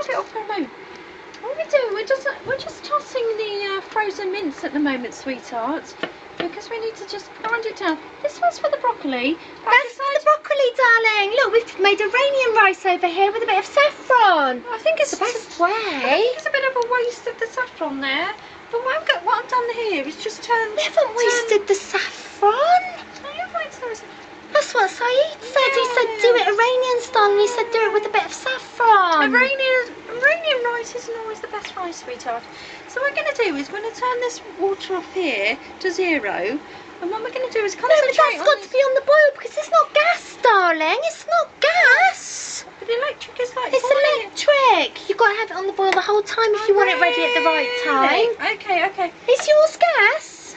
it off for a moment. What we do, we're just tossing the frozen mince at the moment, sweetheart, because we need to just grind it down. This one's for the broccoli. That's for the broccoli, darling. Look, we've made Iranian rice over here with a bit of saffron. I think it's the best way. I think it's a bit of a waste of the saffron there. But what I've done here is just turned... We haven't wasted the saffron. No, you've wasted the... That's what Saeed said. He said do it Iranian style, and he said do it with a bit of saffron. Iranian rice isn't always the best rice, sweetheart. So what we're going to do is we're going to turn this water off here to 0. And what we're going to do is concentrate No, but that's got to be on the boil because it's not gas, darling. It's not gas. But the electric is like... It's electric. You've got to have it on the boil the whole time if you want it ready at the right time. Okay. Is yours gas?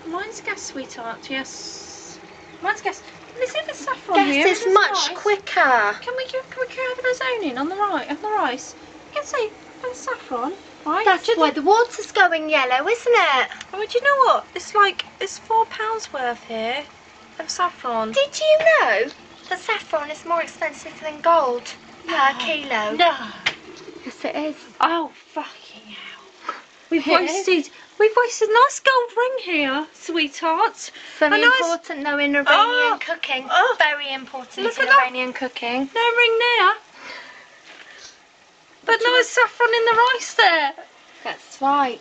Mine's gas, sweetheart, yes. Mine's gas. Is it the saffron gas here? Gas is much quicker. Can we carry the zoning on the rice? You can see the saffron, right? That's why the water's going yellow, isn't it? Oh, do you know what? It's £4 worth here of saffron. Did you know that saffron is more expensive than gold per kilo? No. Yes, it is. Oh, fucking hell. We've wasted nice gold ring here, sweetheart. Very important though in Iranian cooking. Very important in Iranian cooking. No ring there. But no saffron in the rice there. That's right.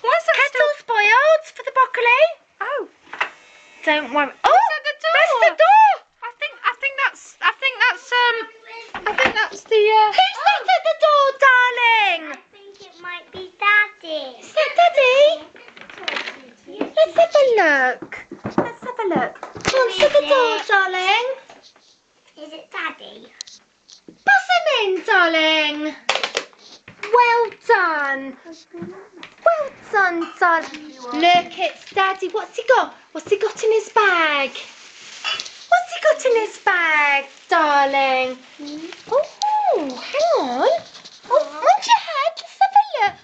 Why is that Kettle's boiled for the broccoli. Oh. Don't worry. Oh, that's the door. I think that's the Who's that at the door, darling? I think it might be Daddy. Is that Daddy? Let's have a look. Answer the door, darling. Is it Daddy? Buzz him in, darling. Well done. Well done, darling. Look, it's Daddy. What's he got? What's he got in his bag? What's he got in his bag, darling? Oh, hang on. Oh, mind your head. Let's have a look.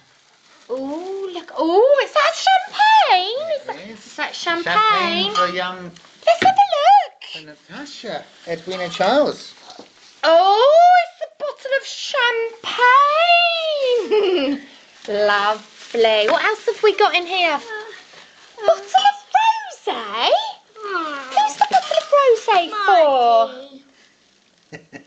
Oh, look. Oh, is that champagne? Is that champagne? Champagne for young... Let's have a look. For Natasha, Edwina Charles. Oh, it's a bottle of champagne. Lovely. What else have we got in here? Bottle of rosé? Who's the bottle of rosé for?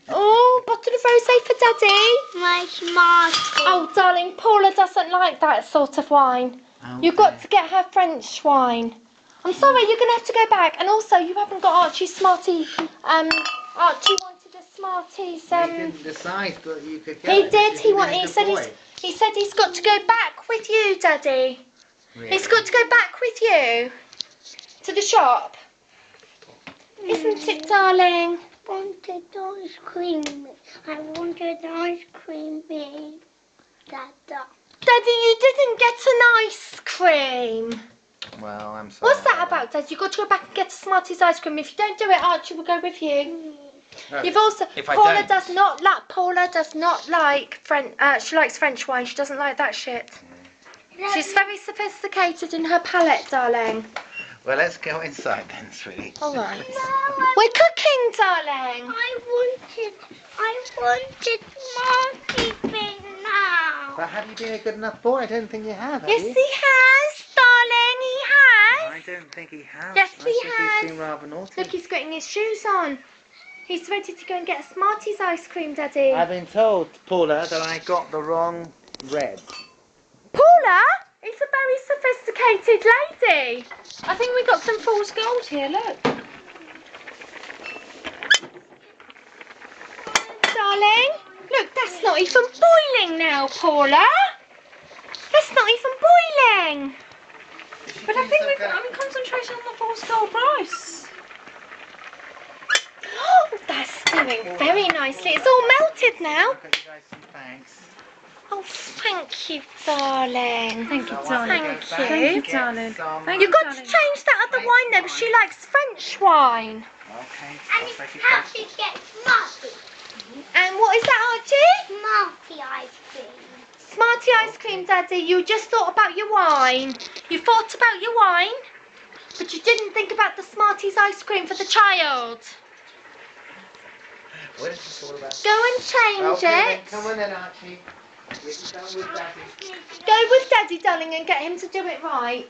Oh, bottle of rosé for Daddy. My Marty. Oh, darling, Paula doesn't like that sort of wine. Okay. You've got to get her French wine. I'm sorry, you're going to have to go back. And also, you haven't got Archie's Smartie. Archie wanted a Smarties. He didn't decide, but you could get He it. did. He said he's got to go back with you, Daddy. Really? He's got to go back with you to the shop. Isn't it, darling? I wanted ice cream. I wanted ice cream, Dada. Daddy, you didn't get an ice cream. Well, I'm sorry. What's that about, Dad? You've got to go back and get a Smarties ice cream. If you don't do it, Archie will go with you. You've also... Paula does not like French... she likes French wine. She doesn't like that shit. She's very sophisticated in her palate, darling. Well, let's go inside then, sweetie. All right. No, We're cooking, darling. I wanted Marty thing now. But have you been a good enough boy? I don't think you have Yes, you? he has, darling. He has. I don't think he has. Yes, I he think has. He's been rather naughty. Look, he's getting his shoes on. He's ready to go and get a Smarties ice cream, Daddy. I've been told, Paula, that I got the wrong red. Paula is a very sophisticated lady. I think we got some false gold here, look. Darling, look, that's not even boiling now, Paula. That's not even boiling. But I think I'm concentrating on the false gold rice. Oh, that's doing very nicely. It's all melted now. I'll get you guys some thanks. Oh, thank you, darling. Thank you, So darling. I have to go Thank back you. and get darling. some- Thank You've got to darling. change that other wine though, because she likes French wine. Okay, And I'll you take it have back. to get Marty. And what is that, Archie? Marty ice cream. Smartie ice cream, Daddy. You just thought about your wine. You thought about your wine, but you didn't think about the Smarties ice cream for the child. What is this all about? Go and change Okay, it. then, come on then, Archie. Get down with Daddy. Go with Daddy, darling, and get him to do it right.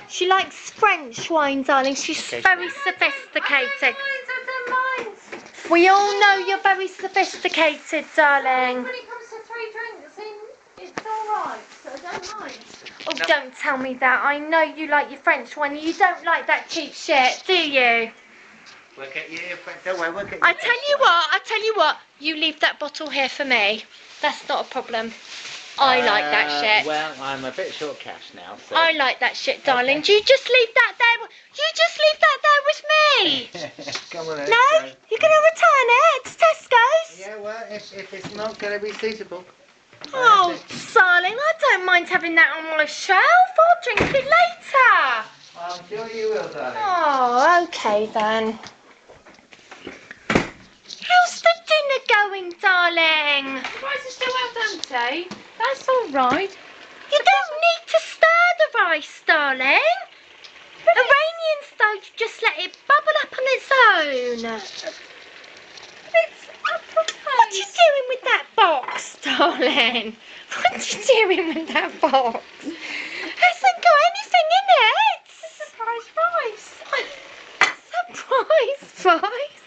She likes French wine, darling. She's Okay. very sophisticated. I don't mind. We all know you're very sophisticated, darling. When it comes to 3 drinks in, it's alright, so I don't mind. Oh, don't tell me that. I know you like your French wine. You don't like that cheap shit, do you? We'll get you your friend. Don't worry, we'll get you. I tell you what. You leave that bottle here for me. That's not a problem. I like that shit. Well, I'm a bit short cash now, so. I like that shit, darling. Okay. You just leave that there. You just leave that there with me. Come on then. No, you're going to return it to Tesco's. Yeah, well, if it's not going to be suitable. Oh, darling, I don't mind having that on my shelf. I'll drink it later. I'm sure you will, darling. Oh, okay then. How's the dinner going, darling? The rice is still al dente. That's alright. You don't need to stir the rice, darling. Iranian style, you just let it bubble up on its own. It's uppercase. What are you doing with that box, darling? What are you doing with that box? Hasn't got anything in it. Surprise rice. Surprise rice.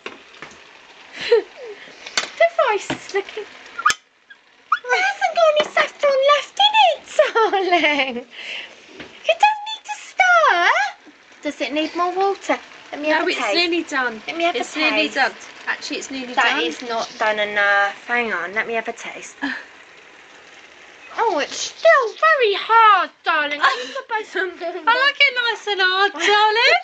The rice is looking... It hasn't got any saffron left in it, darling. You don't need to stir. Does it need more water? Let me have a No, it's taste. nearly done. Let me have It's a nearly taste. done. Actually, it's nearly That done. is not done enough. Hang on, let me have a taste. Oh, it's still very hard, darling. I'm supposed to... I like it nice and hard, darling.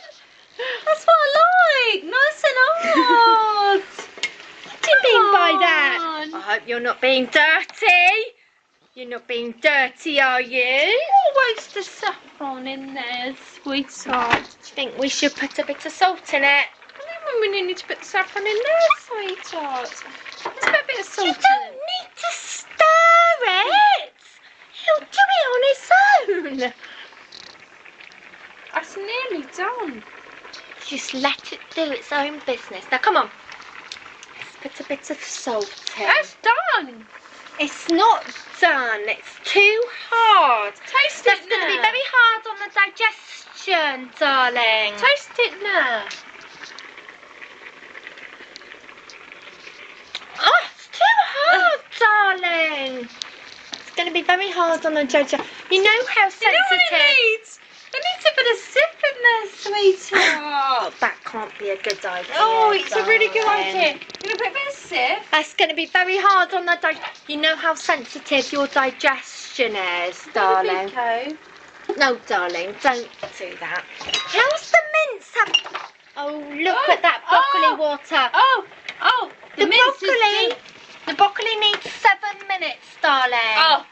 That's what I like. Nice and hard. What do you mean by that? Come I on. hope you're not being dirty. You're not being dirty, are you? Always the saffron in there, sweetheart. Do you think we should put a bit of salt in it? I don't mean we need to put the saffron in there, sweetheart. Let's put a bit of salt You in don't it. need to stir it. He'll do it on his own. That's nearly done. Just let it do its own business. Now, come on. Let's put a bit of salt in. That's done. It's not done. It's too hard. Taste That's it going to be now. very hard on the digestion, darling. Taste it now. Oh, it's too hard, darling. It's going to be very hard on the digestion. You know how You know what sensitive... it needs? It needs a bit of sip in there, sweetheart. That can't be a good idea. Oh, it's a really good darling. idea. You're going to put a bit of sip. That's going to be very hard on the You know how sensitive your digestion is, darling. Okay. No, darling, don't do that. How's the mince? Oh, look Oh, at that broccoli oh, water. Oh, The mince is broccoli. done. The broccoli needs 7 minutes, darling. Oh,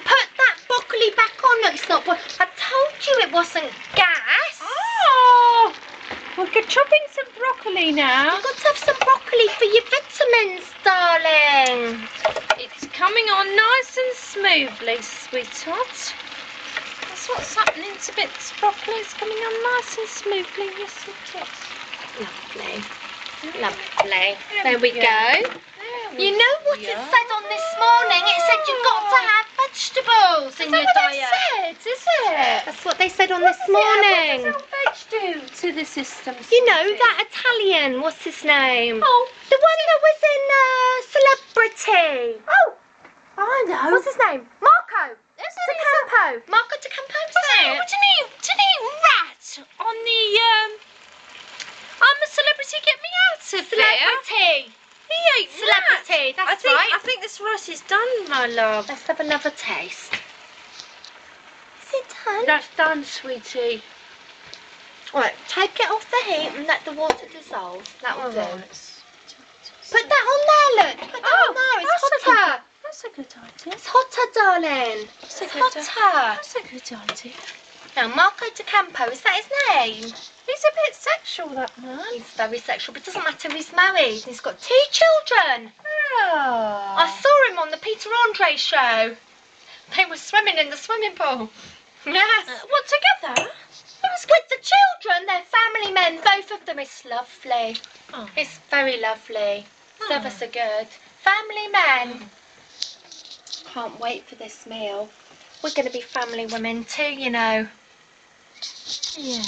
Put that broccoli back on. No, it's not. I told you it wasn't gas. oh. We're chopping some broccoli now. You've got to have some broccoli for your vitamins, darling. It's coming on nice and smoothly, sweetheart. That's what's happening to bits. Broccoli is coming on nice and smoothly, yes it is. Lovely. Lovely. There we go. You know what it said on this morning? It said you've got to have vegetables in your diet. Is it? That's what they said on this morning. What does veg do to the system? You know that Italian, what's his name? Oh, The one that was in Celebrity. oh, I know. What's his name? Marco. Isn't De he Campo. Marco De Campo, isn't it? Didn't he rat on the I'm a celebrity, get me out of there. Celebrity. He ate Celebrity, rat. that's right. I think this rice is done, my love. Let's have another taste. Is it done? That's done, sweetie. Right, take it off the heat and let the water dissolve. That will do. Right. Put that on there, look. Put that on there. It's hotter. That's a good idea. It's hotter, darling. That's a It's good idea. hotter. That's a good idea. Now, Marco De Campo, is that his name? He's a bit sexual, that man. He's very sexual, but it doesn't matter. He's married. He's got 2 children. Oh. I saw him on the Peter Andre show. They were swimming in the swimming pool. Yes. What, together? They were with the children. They're family men, both of them. It's lovely. Oh. It's very lovely. It's ever so good. Family men. Can't wait for this meal. We're going to be family women too, you know. Yeah.